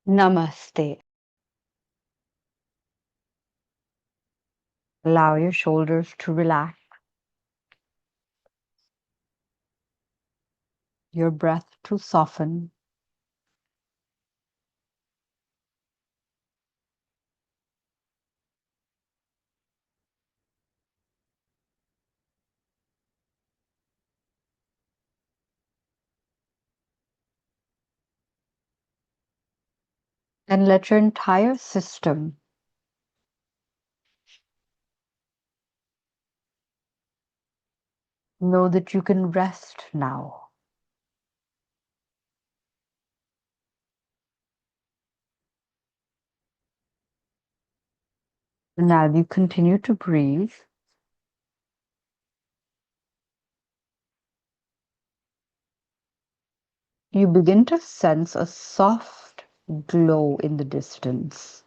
Namaste. Allow your shoulders to relax, your breath to soften, and let your entire system know that you can rest now. And as you continue to breathe, you begin to sense a soft glow in the distance.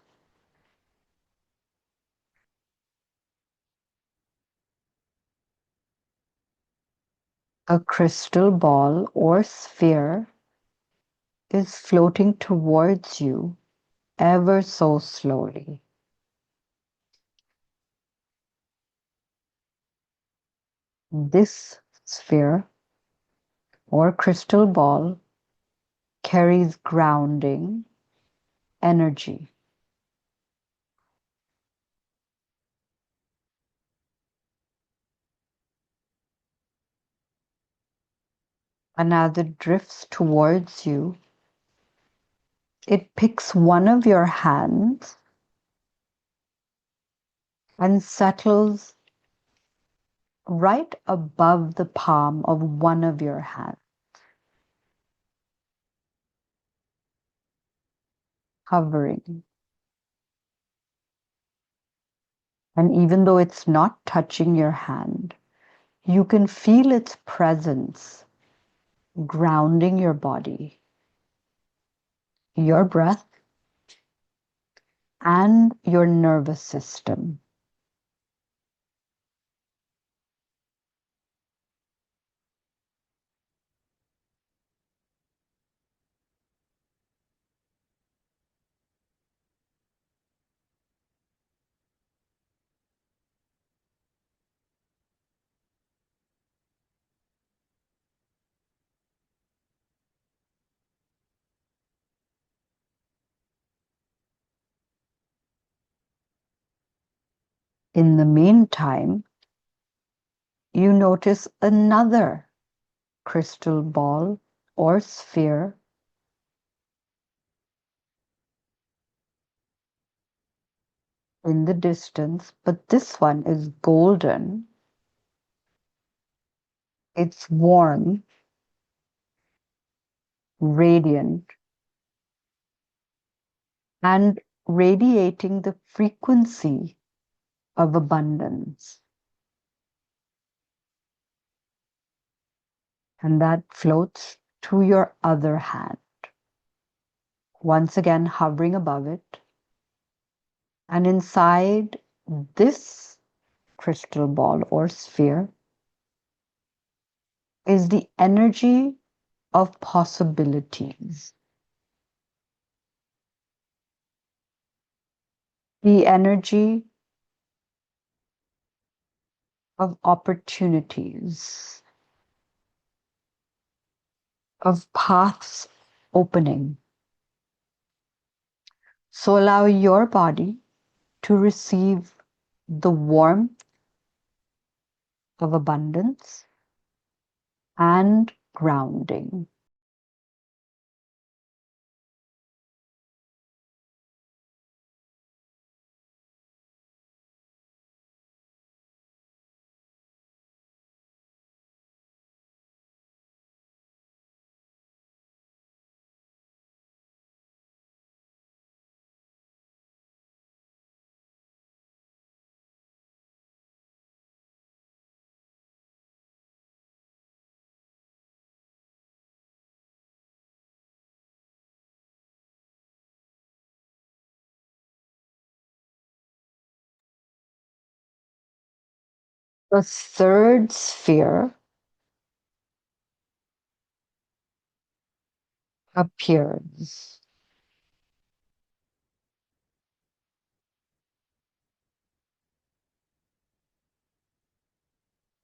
A crystal ball or sphere is floating towards you ever so slowly. This sphere or crystal ball carries grounding energy. And as it drifts towards you, it picks one of your hands and settles right above the palm of one of your hands, hovering. And even though it's not touching your hand, you can feel its presence grounding your body, your breath, and your nervous system. In the meantime, you notice another crystal ball or sphere in the distance, but this one is golden. It's warm, radiant, and radiating the frequency of abundance. And that floats to your other hand, once again hovering above it. And inside this crystal ball or sphere is the energy of possibilities, the energy of opportunities, of paths opening. So allow your body to receive the warmth of abundance and grounding. The third sphere appears.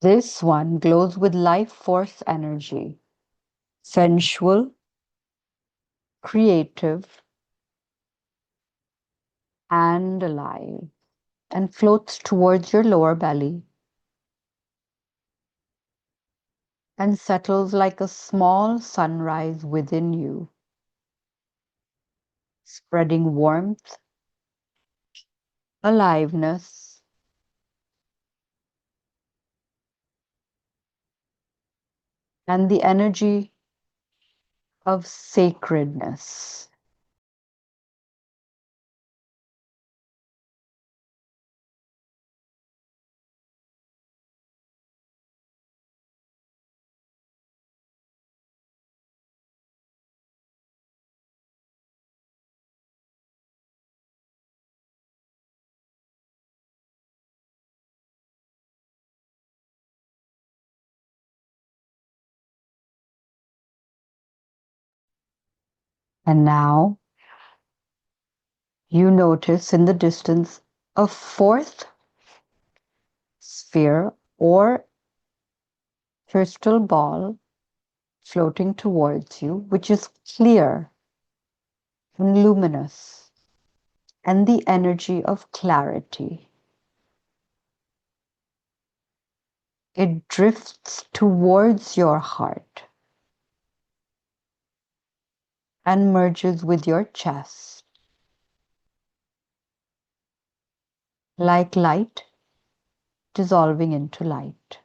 This one glows with life force energy, sensual, creative, and alive, and floats towards your lower belly and settles like a small sunrise within you, spreading warmth, aliveness, and the energy of sacredness. And now you notice in the distance a fourth sphere or crystal ball floating towards you, which is clear and luminous, and the energy of clarity. It drifts towards your heart and merges with your chest like light dissolving into light.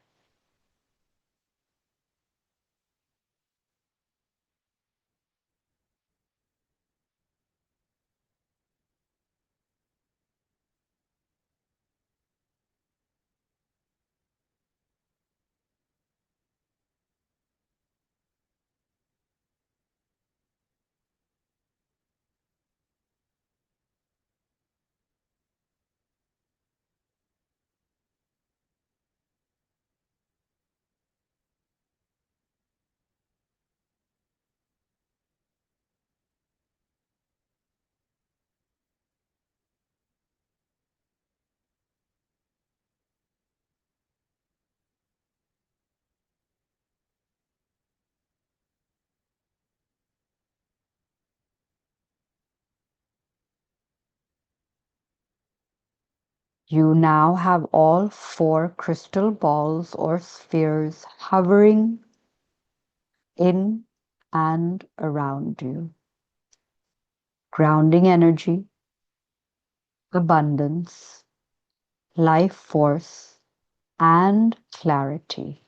You now have all four crystal balls or spheres hovering in and around you. Grounding energy, abundance, life force, and clarity.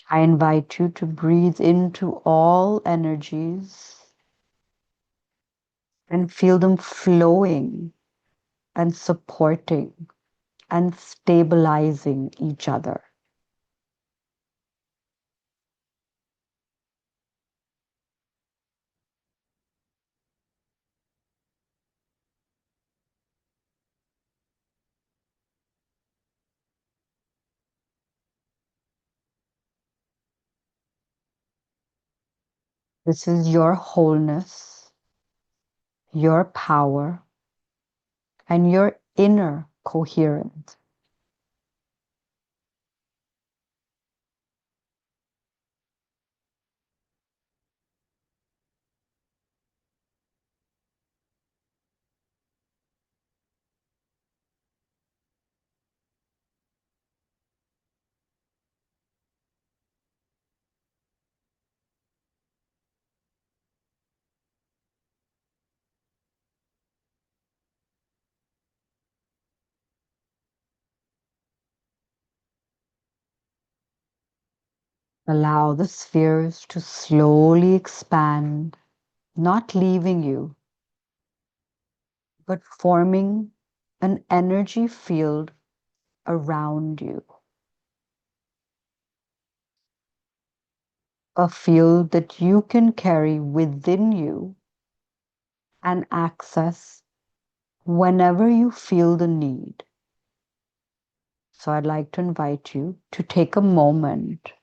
I invite you to breathe into all energies and feel them flowing and supporting and stabilizing each other. This is your wholeness, your power, and your inner coherence. Allow the spheres to slowly expand, not leaving you, but forming an energy field around you. A field that you can carry within you and access whenever you feel the need. So I'd like to invite you to take a moment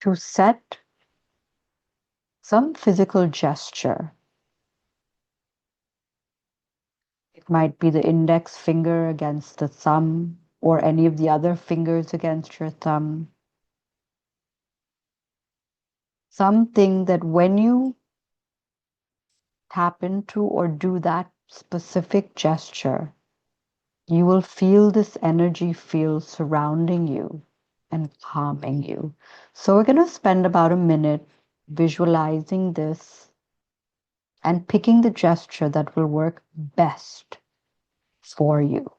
to set some physical gesture. It Might be the index finger against the thumb or any of the other fingers against your thumb. Something that when you tap into or do that specific gesture, you will feel this energy field surrounding you and calming you. So we're going to spend about a minute visualizing this and picking the gesture that will work best for you.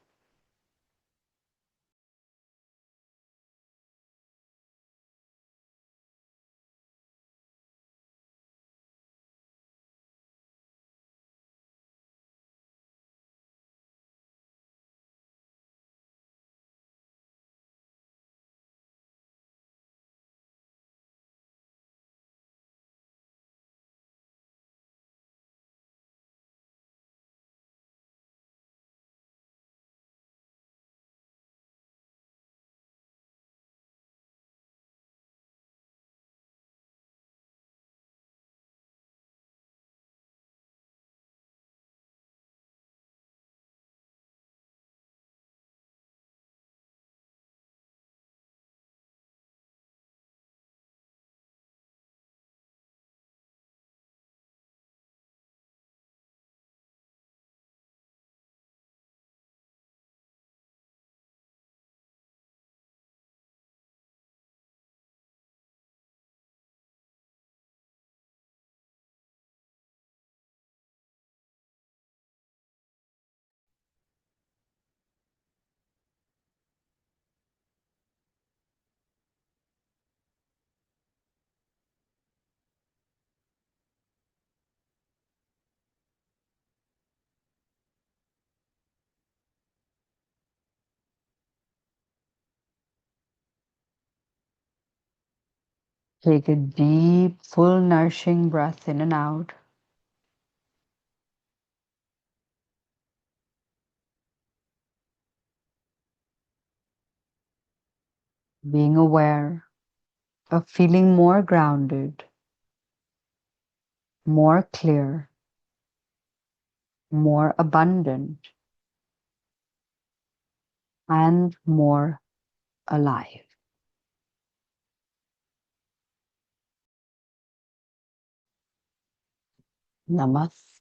Take a deep, full, nourishing breath in and out. Being aware of feeling more grounded, more clear, more abundant, and more alive. Namaste.